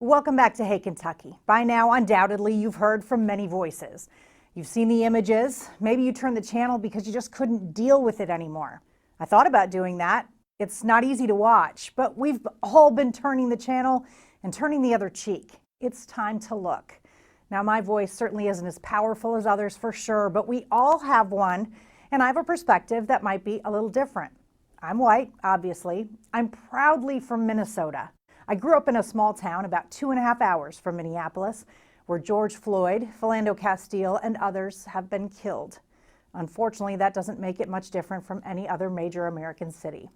Welcome back to Hey Kentucky. By now, undoubtedly, you've heard from many voices. You've seen the images. Maybe you turned the channel because you just couldn't deal with it anymore. I thought about doing that. It's not easy to watch, but we've all been turning the channel and turning the other cheek. It's time to look. Now, my voice certainly isn't as powerful as others for sure, but we all have one, and I have a perspective that might be a little different. I'm white, obviously. I'm proudly from Minnesota. I grew up in a small town about 2.5 hours from Minneapolis, where George Floyd, Philando Castile, and others have been killed. Unfortunately, that doesn't make it much different from any other major American city.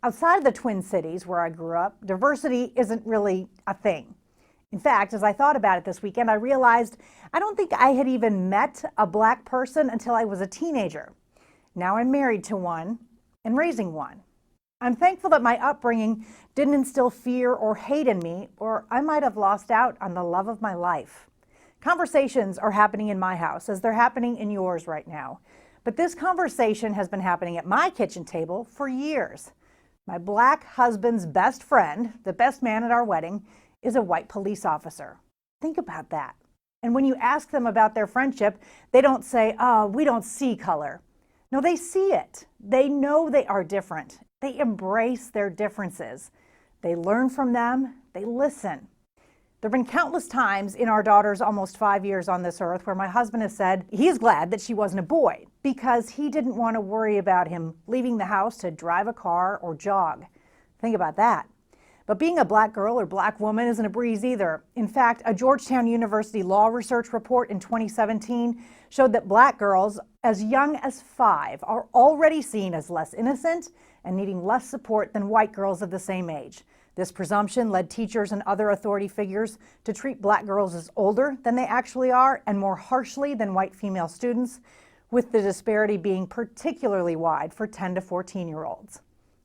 Outside of the Twin Cities, where I grew up, diversity isn't really a thing. In fact, as I thought about it this weekend, I realized I don't think I had even met a black person until I was a teenager. Now I'm married to one and raising one. I'm thankful that my upbringing didn't instill fear or hate in me, or I might have lost out on the love of my life. Conversations are happening in my house as they're happening in yours right now. But this conversation has been happening at my kitchen table for years. My black husband's best friend, the best man at our wedding, is a white police officer. Think about that. And when you ask them about their friendship, they don't say, "Oh, we don't see color." No, they see it. They know they are different. They embrace their differences. They learn from them. They listen. There have been countless times in our daughter's almost 5 years on this earth where my husband has said he's glad that she wasn't a boy because he didn't want to worry about him leaving the house to drive a car or jog. Think about that. But being a black girl or black woman isn't a breeze either. In fact, a Georgetown University law research report in 2017 showed that black girls as young as 5 are already seen as less innocent and needing less support than white girls of the same age. This presumption led teachers and other authority figures to treat black girls as older than they actually are and more harshly than white female students, with the disparity being particularly wide for 10 to 14-year-olds.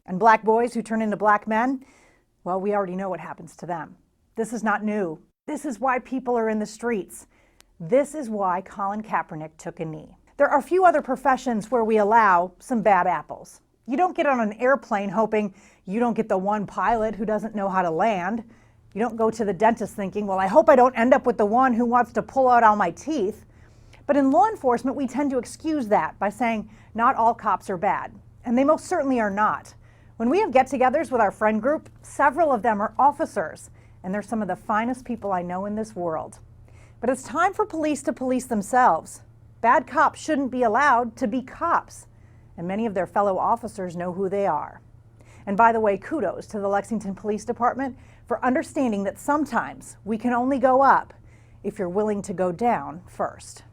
And black boys who turn into black men, well, we already know what happens to them. This is not new. This is why people are in the streets. This is why Colin Kaepernick took a knee. There are a few other professions where we allow some bad apples. You don't get on an airplane hoping you don't get the one pilot who doesn't know how to land. You don't go to the dentist thinking, well, I hope I don't end up with the one who wants to pull out all my teeth. But in law enforcement, we tend to excuse that by saying not all cops are bad. And they most certainly are not. When we have get-togethers with our friend group, several of them are officers, and they're some of the finest people I know in this world. But it's time for police to police themselves. Bad cops shouldn't be allowed to be cops, and many of their fellow officers know who they are. And by the way, kudos to the Lexington Police Department for understanding that sometimes we can only go up if you're willing to go down first.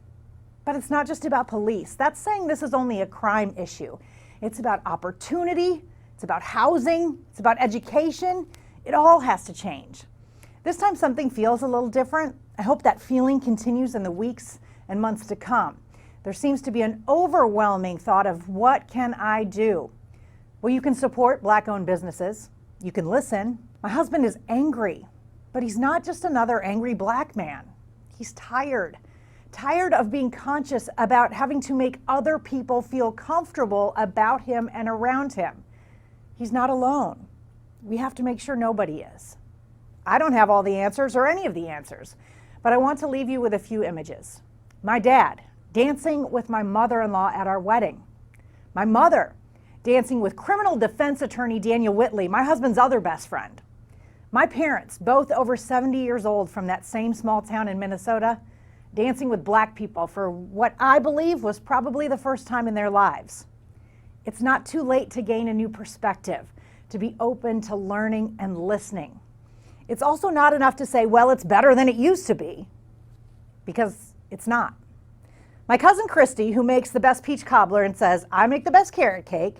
But it's not just about police. That's saying this is only a crime issue. It's about opportunity. It's about housing, it's about education. It all has to change. This time something feels a little different. I hope that feeling continues in the weeks and months to come. There seems to be an overwhelming thought of what can I do? Well, you can support black-owned businesses. You can listen. My husband is angry, but he's not just another angry black man. He's tired of being conscious about having to make other people feel comfortable about him and around him. He's not alone. We have to make sure nobody is. I don't have all the answers or any of the answers, but I want to leave you with a few images. My dad dancing with my mother-in-law at our wedding. My mother dancing with criminal defense attorney Daniel Whitley, my husband's other best friend. My parents, both over 70 years old from that same small town in Minnesota, dancing with black people for what I believe was probably the first time in their lives. It's not too late to gain a new perspective, to be open to learning and listening. It's also not enough to say, well, it's better than it used to be, because it's not. My cousin Christy, who makes the best peach cobbler and says, I make the best carrot cake,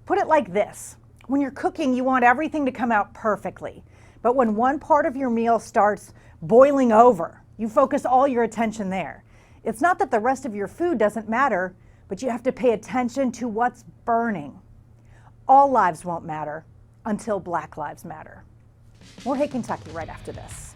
put it like this. When you're cooking, you want everything to come out perfectly. But when one part of your meal starts boiling over, you focus all your attention there. It's not that the rest of your food doesn't matter, but you have to pay attention to what's burning. All lives won't matter until Black lives matter. More Hey Kentucky right after this.